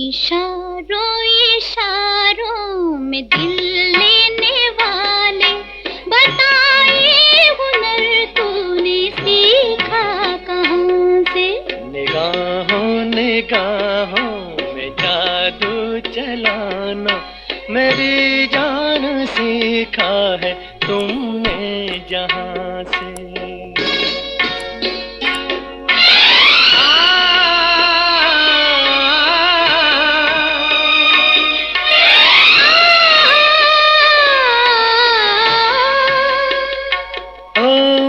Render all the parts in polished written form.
इशारों इशारों में दिल लेने वाले, बताए हुनर तूने सीखा कहाँ से? निगाहों निगाहों में जादू चलाना मेरी जान सीखा है तुमने जहाँ से।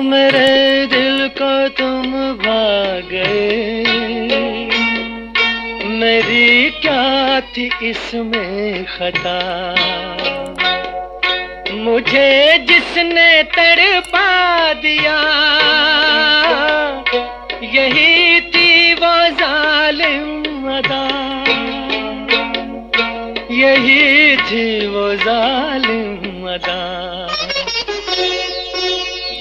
मेरे दिल को तुम भा गए, मेरी क्या थी इसमें खता? मुझे जिसने तड़पा दिया, यही थी वो जालिम अदा, यही थी वो जालिम अदा।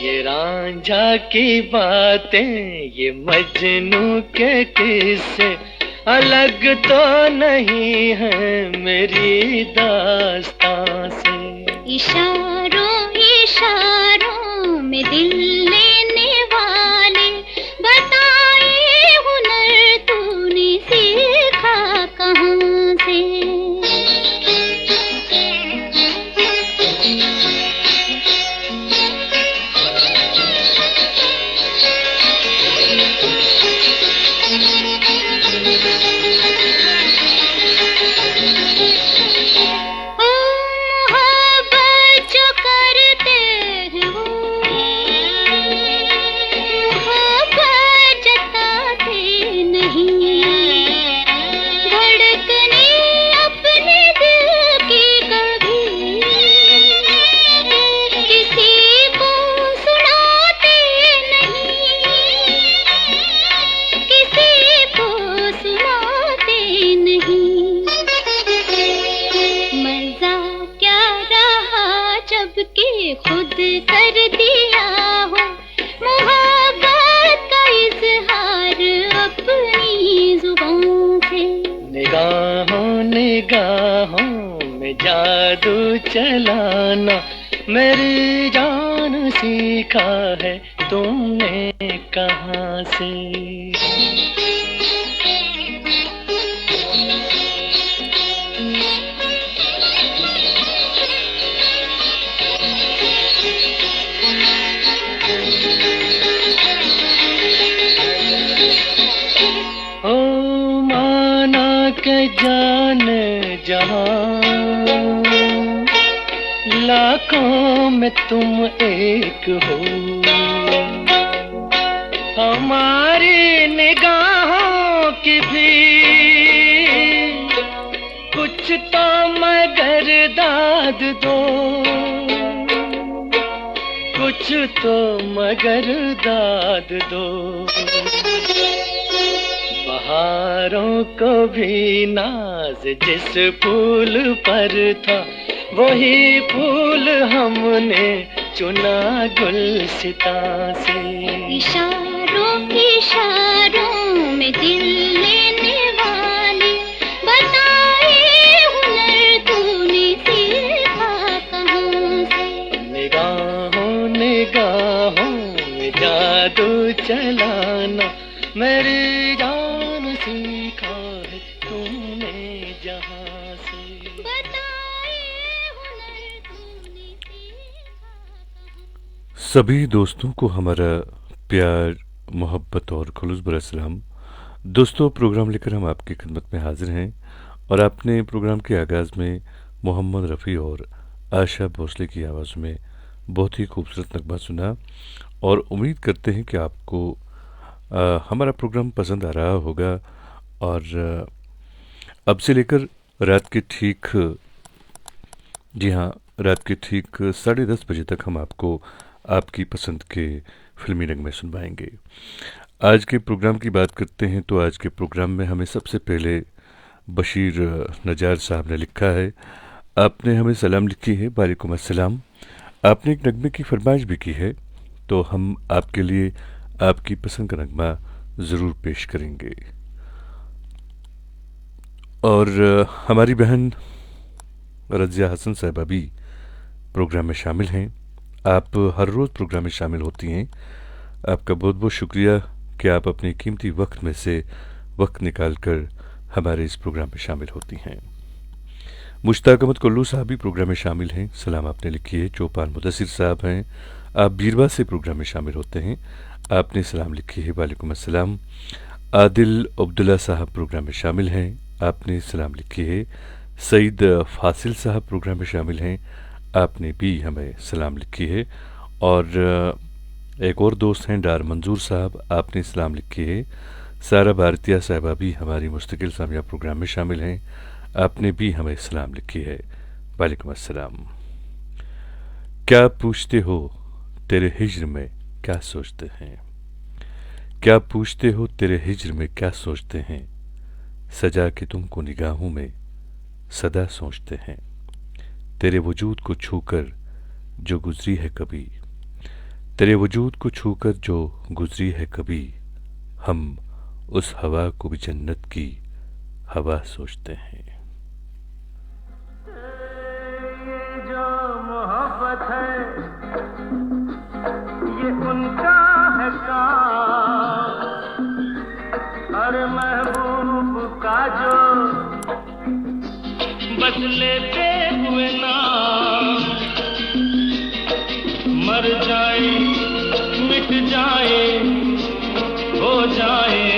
ये रांझा की बातें, ये मजनू के किस्से अलग तो नहीं है मेरी दास्तां से। इशारों इशारों में दिल लेने वाले, बताए हुनर तूने सीखा कहाँ से? खुद कर दिया हो मोहब्बत का इजहार अपनी जुबान से। निगाहों निगाहों में जादू चलाना मेरी जान सीखा है तुमने कहाँ से? के जान जहां लाखों में तुम एक हो, हमारी निगाहों की भी कुछ तो मगर दाद दो, कुछ तो मगर दाद दो। बहारों को भी नाज जिस फूल पर था, वही फूल हमने चुना गुलसिता से। इशारों इशारों में दिल लेने वाले, बताए हुनर तूने सीखा कहाँ से? निगाहों निगाहों में जादू चलाना मेरी जान सीखा है तुमने जहाँ से। सभी दोस्तों को हमारा प्यार मोहब्बत और खुलूस भरा सलाम। दोस्तों, प्रोग्राम लेकर हम आपकी खिदमत में हाजिर हैं और आपने प्रोग्राम के आगाज़ में मोहम्मद रफ़ी और आशा भोसले की आवाज़ में बहुत ही खूबसूरत नगमा सुना और उम्मीद करते हैं कि आपको हमारा प्रोग्राम पसंद आ रहा होगा। और अब से लेकर रात के ठीक, जी हाँ, रात के ठीक 10:30 बजे तक हम आपको आपकी पसंद के फिल्मी नगमे सुनवाएंगे। आज के प्रोग्राम की बात करते हैं तो आज के प्रोग्राम में हमें सबसे पहले बशीर नजार साहब ने लिखा है। आपने हमें सलाम लिखी है, वालेकुम अस्सलाम। आपने एक नगमे की फरमाइश भी की है, तो हम आपके लिए आपकी पसंद का नगमा ज़रूर पेश करेंगे। और हमारी बहन रज़िया हसन साहिबा भी प्रोग्राम में शामिल हैं। आप हर रोज़ प्रोग्राम में शामिल होती हैं। आपका बहुत बहुत शुक्रिया कि आप अपने कीमती वक्त में से वक्त निकाल कर हमारे इस प्रोग्राम में शामिल होती हैं। मुश्ताक अहमद कुल्लू साहब भी प्रोग्राम में शामिल हैं, सलाम आपने लिखी है। चौपान मुदस्सिर साहब हैं, आप बीरवा से प्रोग्राम में शामिल होते हैं, आपने सलाम लिखी है, वालेकुम अस्सलाम। आदिल अब्दुल्ला साहब प्रोग्राम में शामिल हैं, आपने सलाम लिखी है। सईद फासिल साहब प्रोग्राम में शामिल हैं, आपने भी हमें सलाम लिखी है। और एक और दोस्त हैं डार मंजूर साहब, आपने सलाम लिखी है। सारा भारतीय साहिबा भी हमारी मुस्तकिल सामिया प्रोग्राम में शामिल हैं, आपने भी हमें सलाम लिखी है, वालेकुम अस्सलाम। क्या पूछते हो तेरे हिज्र में क्या सोचते हैं, क्या पूछते हो तेरे हिज्र में क्या सोचते हैं, सजा के तुमको निगाहों में सदा सोचते हैं। तेरे वजूद को छूकर जो गुजरी है कभी, तेरे वजूद को छूकर जो गुजरी है कभी, हम उस हवा को भी जन्नत की हवा सोचते हैं। जो मोहब्बत है ये उनका है काम, अरे महबूब का जो बस लेते हुए नाम, मर जाए मिट जाए हो जाए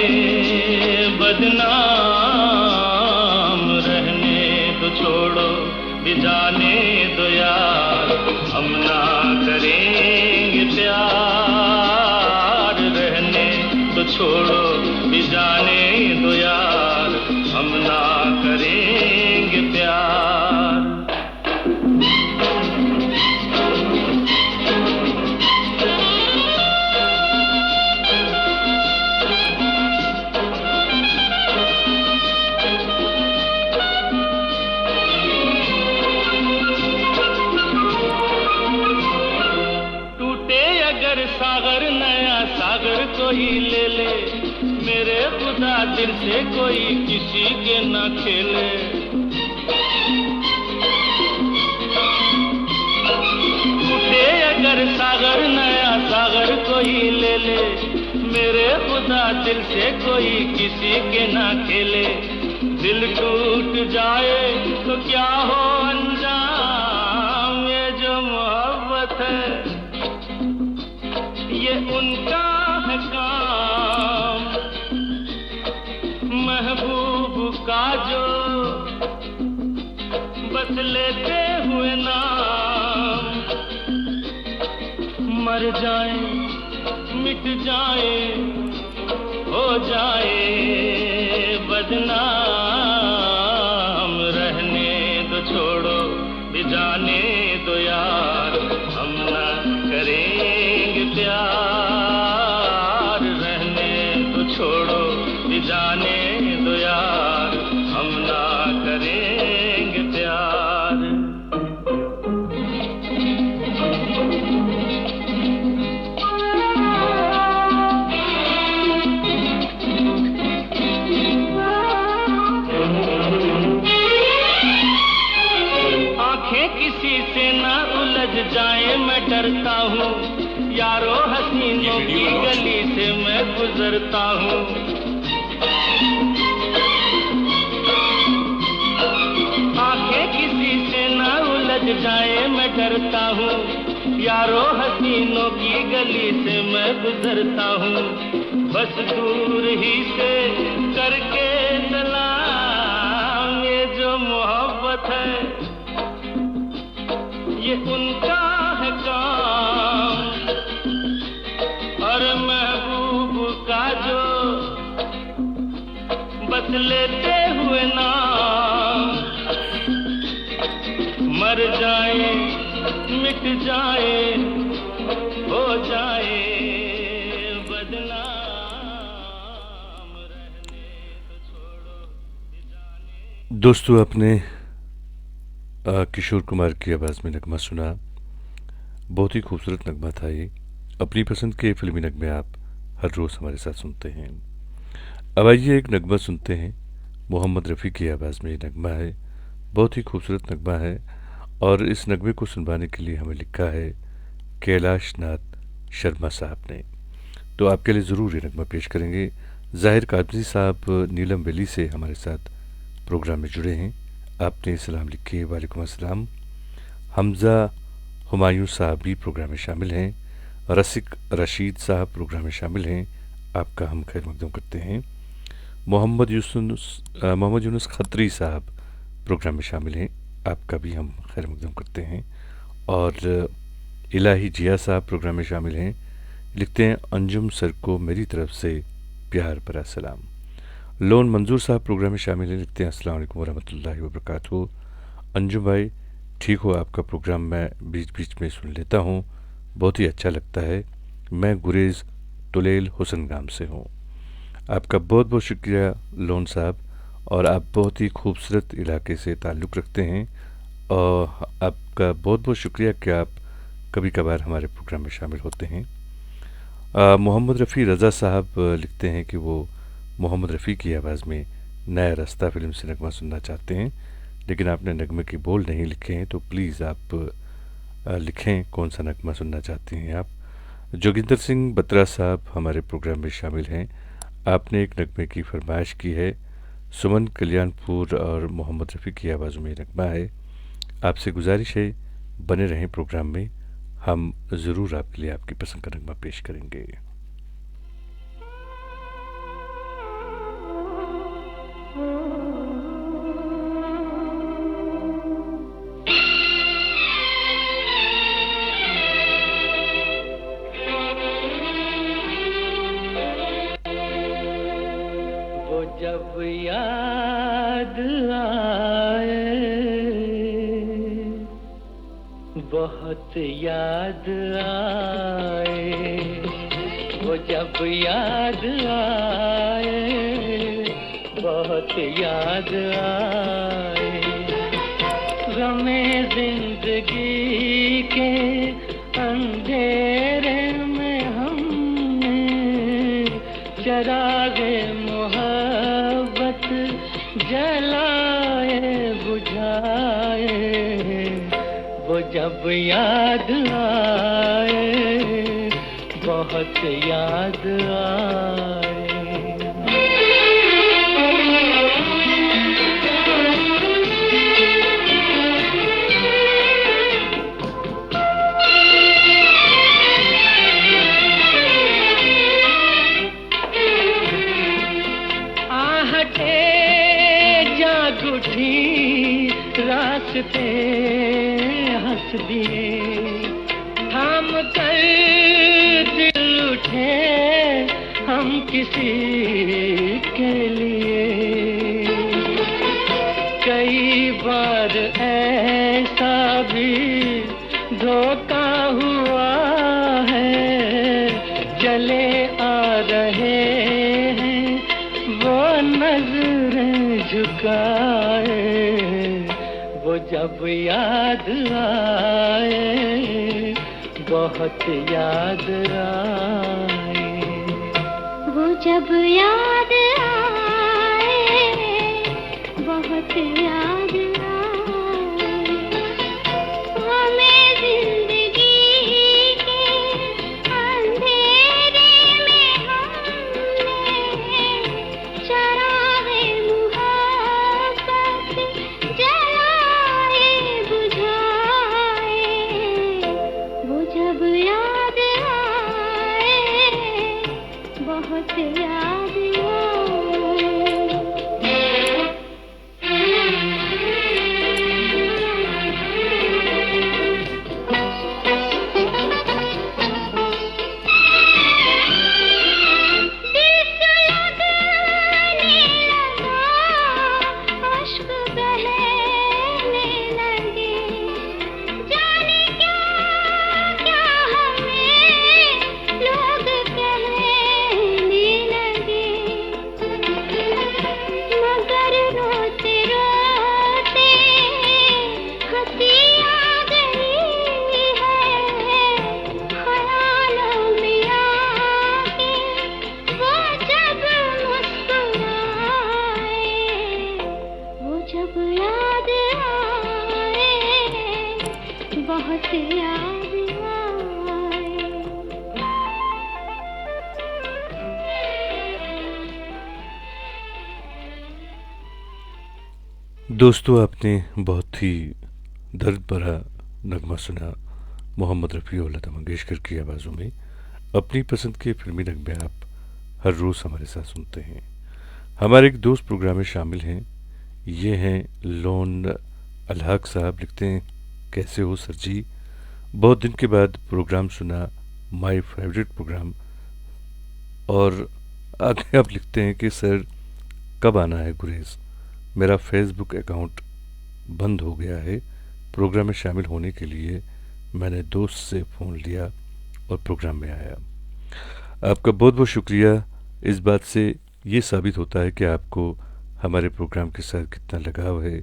बदनाम, रहने तो छोड़ो भी जाने दो यार, हम ना करेंगे प्यार। रहने तो छोड़ो भी जाने दो यार, हम ना करेंगे प्यार। कोई ले ले मेरे खुदा दिल से कोई किसी के ना खेले। टूटे अगर सागर नया सागर कोई ले ले मेरे खुदा दिल से कोई किसी के ना खेले। दिल टूट जाए तो क्या हो अंजाम, ये जो मोहब्बत है ये उनका है काम, महबूब का जो बस लेते हुए नाम, मर जाए मिट जाए हो जाए बदनाम। रहने दो छोड़ो भी जाने दो यार, हम ना करेंगे प्यार। रहने दो छोड़ो भी जाने दो यार, हम ना करेंगे प्यार। किसी से ना उलझ जाए मैं डरता हूँ, यारो हसीनों की गली से मैं गुजरता हूँ। आंखें किसी से ना उलझ जाए मैं डरता हूँ, यारो हसीनों की गली से मैं गुजरता हूँ। बस दूर ही से करके सलाम, ये जो मोहब्बत है ये उनका है काम, और महबूब का जो बस लेते हुए नाम, मर जाए मिट जाए हो जाए बदनाम। दोस्तों, आपने किशोर कुमार की आवाज़ में नगमा सुना। बहुत ही खूबसूरत नगमा था ये। अपनी पसंद के फिल्मी नगमे आप हर रोज़ हमारे साथ सुनते हैं। अब आइए एक नगमा सुनते हैं। मोहम्मद रफ़ी की आवाज़ में ये नगमा है। बहुत ही खूबसूरत नगमा है और इस नगमे को सुनवाने के लिए हमें लिखा है कैलाश नाथ शर्मा साहब ने। तो आपके लिए ज़रूर ये नगमा पेश करेंगे। ज़ाहिर कादरी साहब नीलम वैली से हमारे साथ प्रोग्राम में जुड़े हैं। आपने सलाम लिखे, वालेकुम अस्सलाम। हमज़ा हुमायूं साहब भी प्रोग्राम में शामिल हैं। रसिक रशीद साहब प्रोग्राम में शामिल हैं। आपका हम खैर मकदम करते हैं। मोहम्मद यूनुस खत्री साहब प्रोग्राम में शामिल हैं। आपका भी हम खैर मकदम करते हैं। और इलाही जिया साहब प्रोग्राम में शामिल हैं। लिखते हैं अंजुम सर को मेरी तरफ से प्यार भरा सलाम। लोन मंजूर साहब प्रोग्राम में शामिल हैं। लिखते हैं अस्सलाम वालेकुम वरहमतुल्लाहि वबरकातुहू। अंजुम भाई ठीक हो, आपका प्रोग्राम मैं बीच बीच में सुन लेता हूँ, बहुत ही अच्छा लगता है। मैं गुरेज तुलेल हुसनगाम से हूँ। आपका बहुत बहुत शुक्रिया लोन साहब, और आप बहुत ही खूबसूरत इलाके से ताल्लुक़ रखते हैं और आपका बहुत बहुत शुक्रिया कि आप कभी कभार हमारे प्रोग्राम में शामिल होते हैं। मोहम्मद रफ़ी रज़ा साहब लिखते हैं कि वो मोहम्मद रफ़ी की आवाज़ में नया रास्ता फिल्म से नगमा सुनना चाहते हैं, लेकिन आपने नगमे के बोल नहीं लिखे हैं, तो प्लीज़ आप लिखें कौन सा नगमा सुनना चाहते हैं आप। जोगिंदर सिंह बत्रा साहब हमारे प्रोग्राम में शामिल हैं। आपने एक नगमे की फरमाइश की है। सुमन कल्याणपुर और मोहम्मद रफ़ी की आवाज़ों में नगमा है। आपसे गुजारिश है बने रहें प्रोग्राम में, हम ज़रूर आपके लिए आपकी पसंद का नगमा पेश करेंगे। जब याद आए, बहुत याद आए, वो जब याद आए, बहुत याद आए, गमे जिंदगी के अंधेरे में हमने चरागे मोहब्बत जलाए बुझाए, वो जब याद आए, बहुत याद आए। रास्ते हंस दिए, थाम कर दिल उठे हम किसी के लिए। कई बार ऐसा भी धोखा हुआ है, चले आ रहे हैं वो नजरें झुकाए, वो जब याद आए, बहुत याद आए, वो जब याद आए, बहुत याद आए, हमें जिंदगी के अंधेरे में हमने चरागे मुहब्बत जलाए बुझाए, वो जब याद आए, बहुत याद आए। बस याद आए। दोस्तों, आपने बहुत ही दर्द भरा नगमा सुना मोहम्मद रफ़ी और लता मंगेशकर की आवाज़ों में। अपनी पसंद के फिल्मी नगमे आप हर रोज़ हमारे साथ सुनते हैं। हमारे एक दोस्त प्रोग्राम में शामिल हैं, ये हैं लोन अलहक साहब। लिखते हैं, कैसे हो सर जी, बहुत दिन के बाद प्रोग्राम सुना, माय फेवरेट प्रोग्राम। और आगे आप लिखते हैं कि सर कब आना है गुरेज, मेरा फेसबुक अकाउंट बंद हो गया है। प्रोग्राम में शामिल होने के लिए मैंने दोस्त से फ़ोन लिया और प्रोग्राम में आया। आपका बहुत बहुत शुक्रिया। इस बात से ये साबित होता है कि आपको हमारे प्रोग्राम के साथ कितना लगाव है,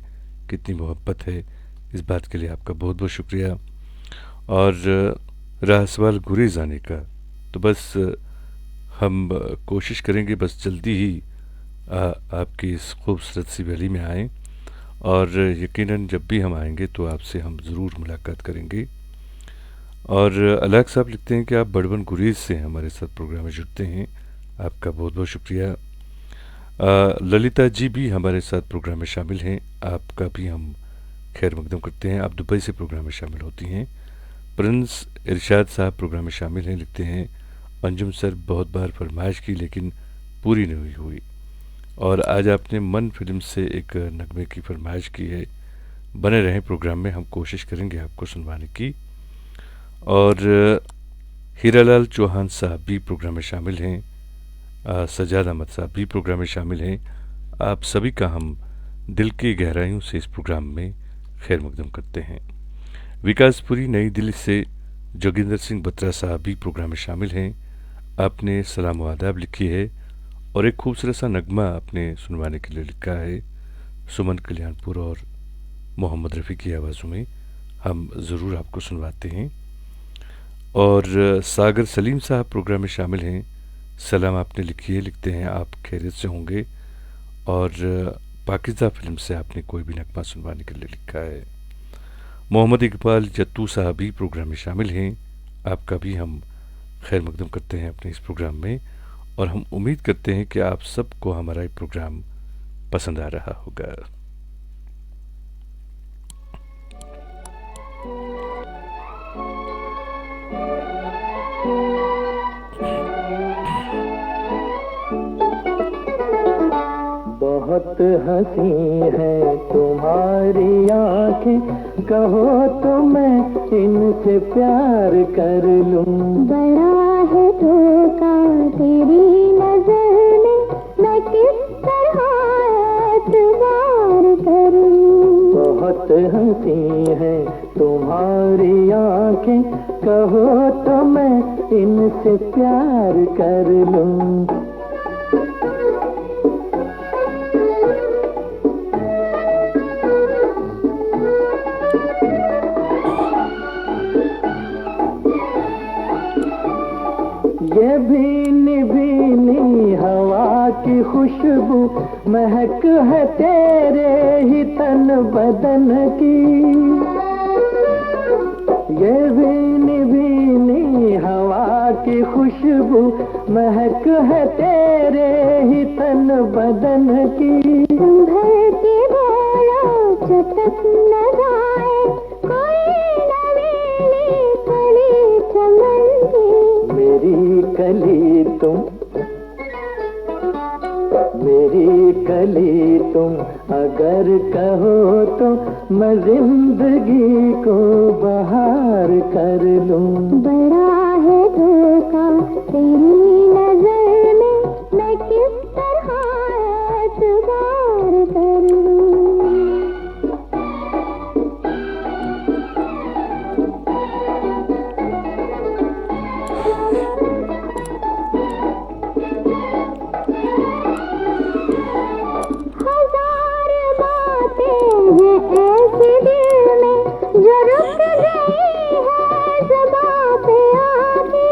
कितनी मोहब्बत है। इस बात के लिए आपका बहुत बहुत शुक्रिया। और रहा सवाल गुरेज आने का, तो बस हम कोशिश करेंगे बस जल्दी ही आपकी इस खूबसूरत सी वैली में आएँ, और यकीनन जब भी हम आएंगे तो आपसे हम ज़रूर मुलाकात करेंगे। और अलग साहब लिखते हैं कि आप बड़वन गुरेज से हमारे साथ प्रोग्राम में जुड़ते हैं, आपका बहुत बहुत शुक्रिया। ललिता जी भी हमारे साथ प्रोग्राम में शामिल हैं, आपका भी हम खैर मकदम करते हैं। आप दुबई से प्रोग्राम में शामिल होती हैं। प्रिंस इरशाद साहब प्रोग्राम में शामिल हैं। लिखते हैं, अंजुम सर बहुत बार फरमाइश की लेकिन पूरी नहीं हुई, और आज आपने मन फिल्म से एक नगमे की फरमाइश की है। बने रहें प्रोग्राम में, हम कोशिश करेंगे आपको सुनवाने की। और हीरालाल चौहान साहब भी प्रोग्राम में शामिल हैं। सजाद अहमद साहब भी प्रोग्राम में शामिल हैं। आप सभी का हम दिल की गहराइयों से इस प्रोग्राम में खैर मकदम करते हैं। विकासपुरी नई दिल्ली से जोगिंदर सिंह बत्रा साहब भी प्रोग्राम में शामिल हैं। आपने सलाम व आदाब लिखी है और एक खूबसूरत सा नगमा आपने सुनवाने के लिए लिखा है। सुमन कल्याणपुर और मोहम्मद रफ़ी की आवाज़ों में हम ज़रूर आपको सुनवाते हैं। और सागर सलीम साहब प्रोग्राम में शामिल हैं। सलाम आपने लिखी है। लिखते हैं, आप खैरियत से होंगे, और पाकिज़ा फिल्म से आपने कोई भी नगमा सुनवाने के लिए लिखा है। मोहम्मद इकबाल जत्तू साहब भी प्रोग्राम में शामिल हैं। आपका भी हम खैर मकदम करते हैं अपने इस प्रोग्राम में, और हम उम्मीद करते हैं कि आप सबको हमारा ये प्रोग्राम पसंद आ रहा होगा। बहुत हंसी है तुम्हारी आंखें, कहो तो मैं इनसे प्यार कर लूं। बड़ा है धोखा तेरी नजर में, मैं किस तरह एतबार करूं। बहुत हंसी है तुम्हारी आंखें, कहो तो मैं इनसे प्यार कर लूं। ये भीनी भीनी हवा की खुशबू महक है तेरे ही तन बदन की। ये भीनी भीनी हवा की खुशबू महक है तेरे ही तन बदन की। भर के बोलो चटक न जाए कोई नवेली कली चमन की। मेरी कली तुम अगर कहो तो मैं जिंदगी को बहार कर लूं। बड़ा है धोखा तेरी नजर में, मैं किस तरह एतबार करूं। ऐसे दिल में जो रुक गई है ज़बां पे आके।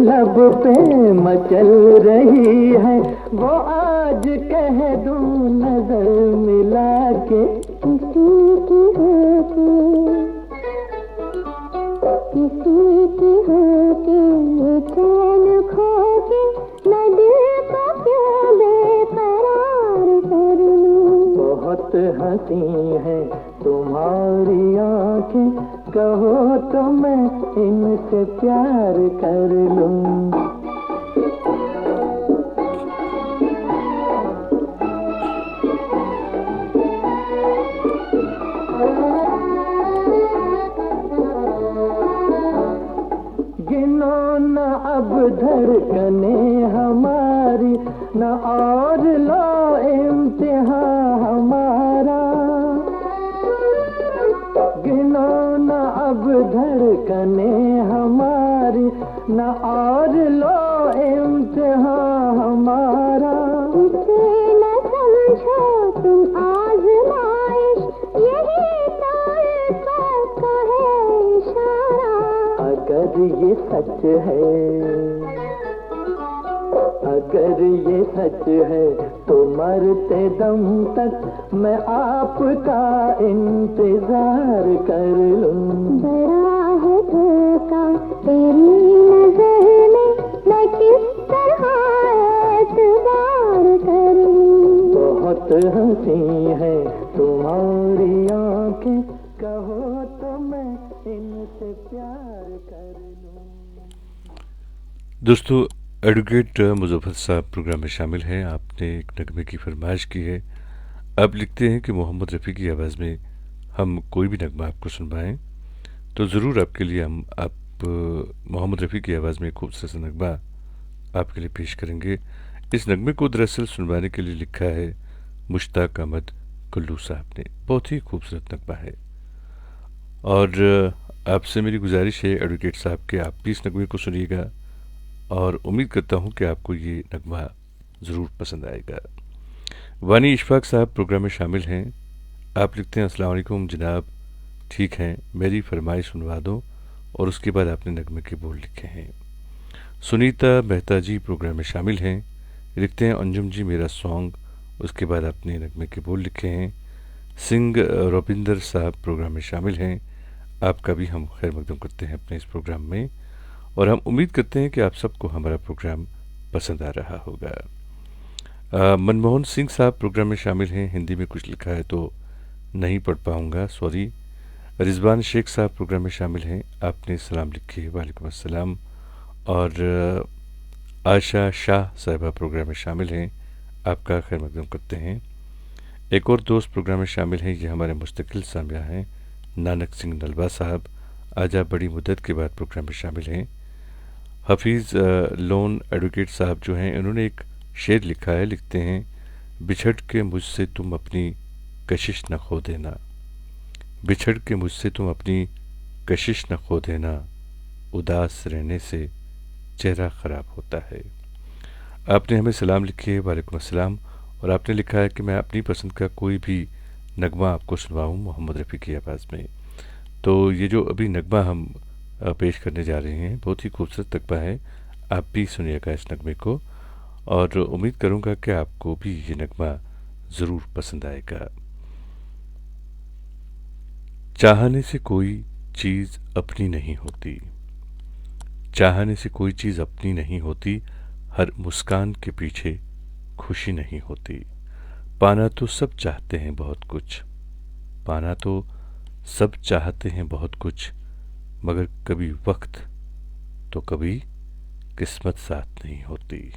लब पे मचल रही है, वो आज कह दूं नजर मिला के। किसी की होके ये चैन खो के मैं दिल को क्यों बेकरार कर लूं। बहुत हंसी है तुम्हारी आंखें, कहो तो मैं इनसे प्यार कर लूं। गिनो न अब धड़कने हमारी, न और लो इम्तिहान हमारा। गिनो न अब धड़कने हमारी, न और लो इम्तिहान हमारा। इसे न समझो तुम आज़माइश, यही तो इल्फत का है इशारा। अगर ये सच है, अगर ये सच है तो मरते दम तक मैं आपका इंतजार कर लूं। बड़ा है धोखा तेरी नजर में, मैं किस तरह एतबार करूं। बहुत हंसी है तुम्हारी आंखें, कहो तो मैं इनसे प्यार कर लूं। दोस्तों, एडवोकेट मुजफ्फर साहब प्रोग्राम में शामिल हैं। आपने एक नगमे की फरमाइश की है। आप लिखते हैं कि मोहम्मद रफ़ी की आवाज़ में हम कोई भी नगमा आपको सुनवाएं, तो ज़रूर आपके लिए हम मोहम्मद रफ़ी की आवाज़ में एक खूबसूरत सा नगमा आपके लिए पेश करेंगे। इस नगमे को दरअसल सुनवाने के लिए लिखा है मुश्ताक अहमद कुल्लू साहब ने। बहुत ही खूबसूरत नगमा है और आपसे मेरी गुजारिश है एडवोकेट साहब के आप भी इस नगमे को सुनिएगा और उम्मीद करता हूँ कि आपको ये नगमा ज़रूर पसंद आएगा। वानी इशफाक साहब प्रोग्राम में शामिल हैं। आप लिखते हैं अस्सलाम वालेकुम जनाब, ठीक हैं, मेरी फरमाइश सुनवा दो। और उसके बाद आपने नगमे के बोल लिखे हैं। सुनीता मेहता जी प्रोग्राम में शामिल हैं। लिखते हैं अंजुम जी मेरा सॉन्ग। उसके बाद आपने नगमे के बोल लिखे हैं। सिंह रविंदर साहब प्रोग्राम में शामिल हैं। आपका भी हम खैर मकदम करते हैं अपने इस प्रोग्राम में और हम उम्मीद करते हैं कि आप सबको हमारा प्रोग्राम पसंद आ रहा होगा। मनमोहन सिंह साहब प्रोग्राम में शामिल हैं। हिंदी में कुछ लिखा है तो नहीं पढ़ पाऊँगा, सॉरी। रिजवान शेख साहब प्रोग्राम में शामिल हैं। आपने सलाम लिखे है, वालेकुम अस्सलाम। और आशा शाह साहिबा प्रोग्राम में शामिल हैं। आपका खैर मकदम करते हैं। एक और दोस्त प्रोग्राम में शामिल हैं, ये हमारे मुस्तकिल सामिया हैं, नानक सिंह नलवा साहब। आज आप बड़ी मुद्दत के बाद प्रोग्राम में शामिल हैं। हफीज़ लोन एडवोकेट साहब जो हैं, इन्होंने एक शेर लिखा है। लिखते हैं बिछड़ के मुझसे तुम अपनी कशिश न खो देना, बिछड़ के मुझसे तुम अपनी कशिश न खो देना, उदास रहने से चेहरा ख़राब होता है। आपने हमें सलाम लिखे है, वालेकुम अस्सलाम। और आपने लिखा है कि मैं अपनी पसंद का कोई भी नगमा आपको सुनवाऊँ मोहम्मद रफ़ी की आवाज़ में। तो ये जो अभी नगमा हम पेश करने जा रहे हैं बहुत ही खूबसूरत नगमा है। आप भी सुनिएगा इस नगमे को और उम्मीद करूँगा कि आपको भी ये नगमा ज़रूर पसंद आएगा। चाहने से कोई चीज़ अपनी नहीं होती, चाहने से कोई चीज़ अपनी नहीं होती, हर मुस्कान के पीछे खुशी नहीं होती। पाना तो सब चाहते हैं बहुत कुछ, पाना तो सब चाहते हैं बहुत कुछ, मगर कभी वक्त तो कभी किस्मत साथ नहीं होती।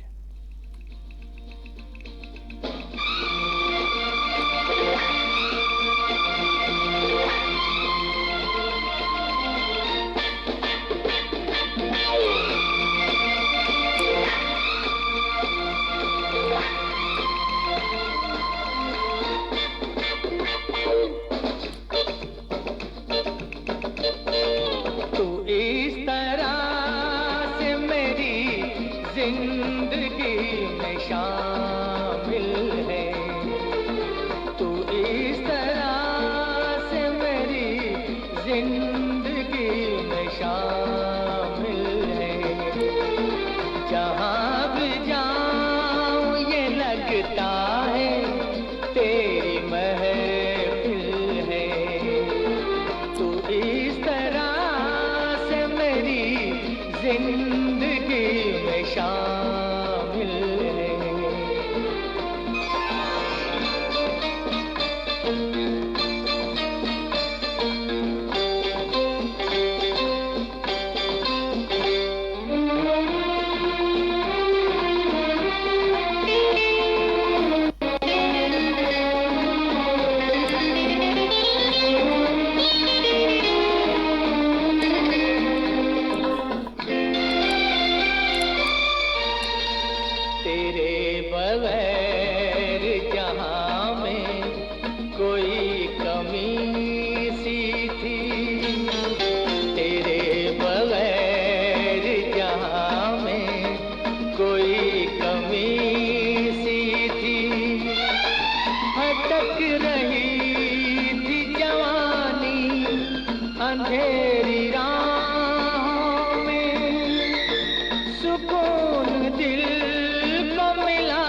तू इस तरह से मेरी जिंदगी अंधेरी राहों में सुकून दिल को मिला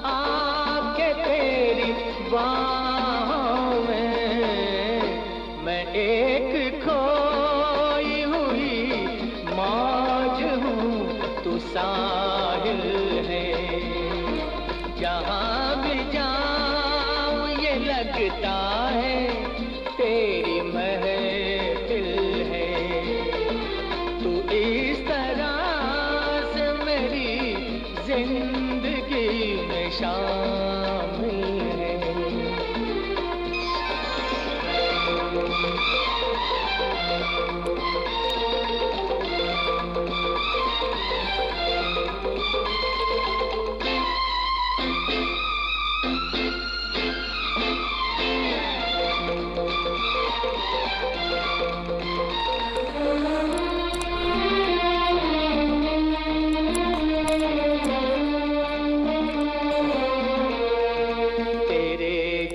आके तेरी बाहों में। मैं एक खोई हुई मौज हूँ, तू साहिल है। जहाँ भी जाऊँ ये लगता है तेरी महफिल है। तू इस तरह से मेरी जिंदगी में शामिल है।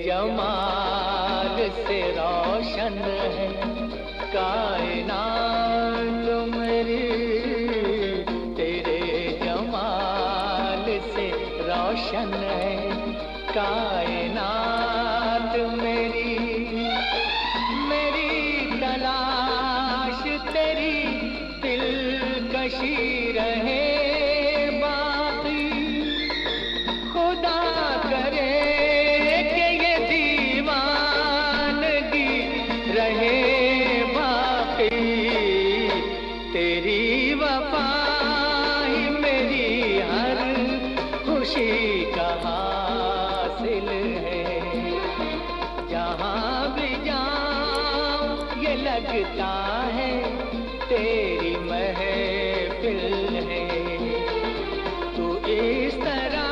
जमाल से रोशन है कायनात मेरी। तेरे जमाल से रोशन है कायनात मेरी। मेरी तलाश तेरी दिलकशी रहे बाकी। खुदा करे रहे बाकी। तेरी वफा ही मेरी हर खुशी का हासिल है। जहाँ भी जाऊँ ये लगता है तेरी महफिल है। तू इस तरह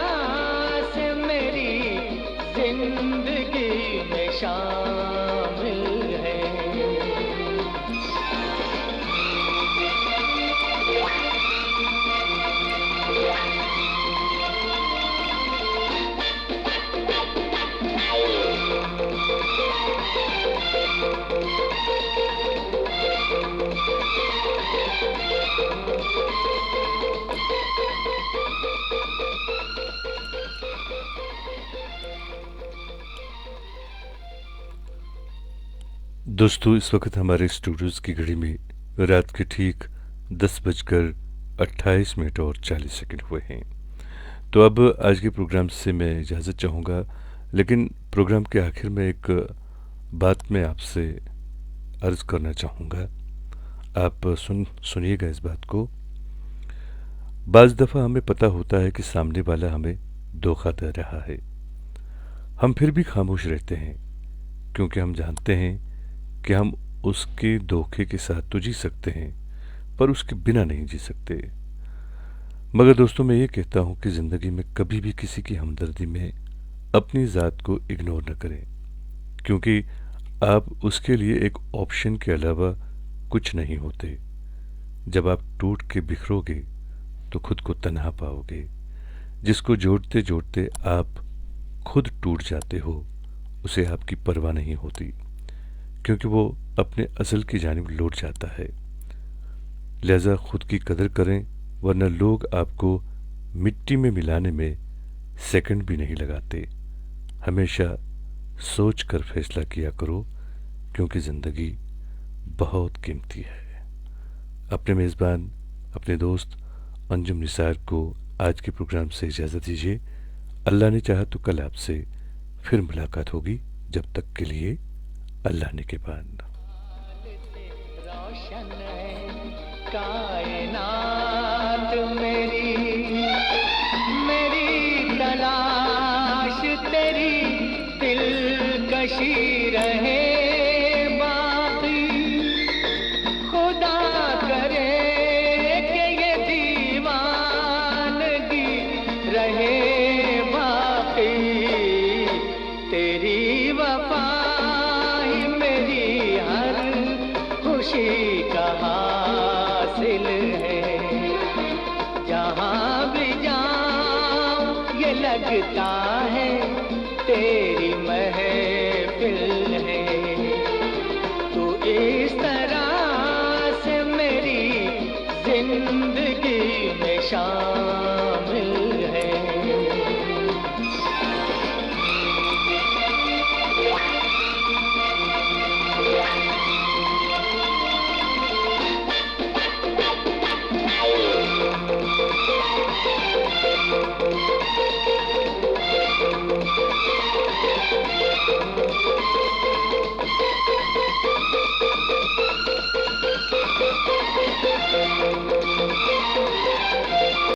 से मेरी जिंदगी में शामिल है। दोस्तों, इस वक्त हमारे स्टूडियोज़ की घड़ी में रात के ठीक 10:28 और 40 सेकंड हुए हैं। तो अब आज के प्रोग्राम से मैं इजाज़त चाहूँगा, लेकिन प्रोग्राम के आखिर में एक बात मैं आपसे अर्ज़ करना चाहूँगा। आप सुनिएगा इस बात को। बाज़ दफ़ा हमें पता होता है कि सामने वाला हमें धोखा दे रहा है, हम फिर भी खामोश रहते हैं क्योंकि हम जानते हैं कि हम उसके धोखे के साथ तो जी सकते हैं पर उसके बिना नहीं जी सकते। मगर दोस्तों, मैं ये कहता हूँ कि ज़िंदगी में कभी भी किसी की हमदर्दी में अपनी ज़ात को इग्नोर न करें, क्योंकि आप उसके लिए एक ऑप्शन के अलावा कुछ नहीं होते। जब आप टूट के बिखरोगे तो खुद को तन्हा पाओगे। जिसको जोड़ते जोड़ते आप खुद टूट जाते हो, उसे आपकी परवाह नहीं होती, क्योंकि वो अपने असल की जानिब लौट जाता है। लिहाजा खुद की कदर करें, वरना लोग आपको मिट्टी में मिलाने में सेकंड भी नहीं लगाते। हमेशा सोच कर फैसला किया करो, क्योंकि ज़िंदगी बहुत कीमती है। अपने मेज़बान, अपने दोस्त अंजुम निसार को आज के प्रोग्राम से इजाज़त दीजिए। अल्लाह ने चाहा तो कल आपसे फिर मुलाकात होगी। जब तक के लिए अल्लाह ने के बाद। रोशन है कायनात मेरी। मेरी तलाश तेरी दिलकशी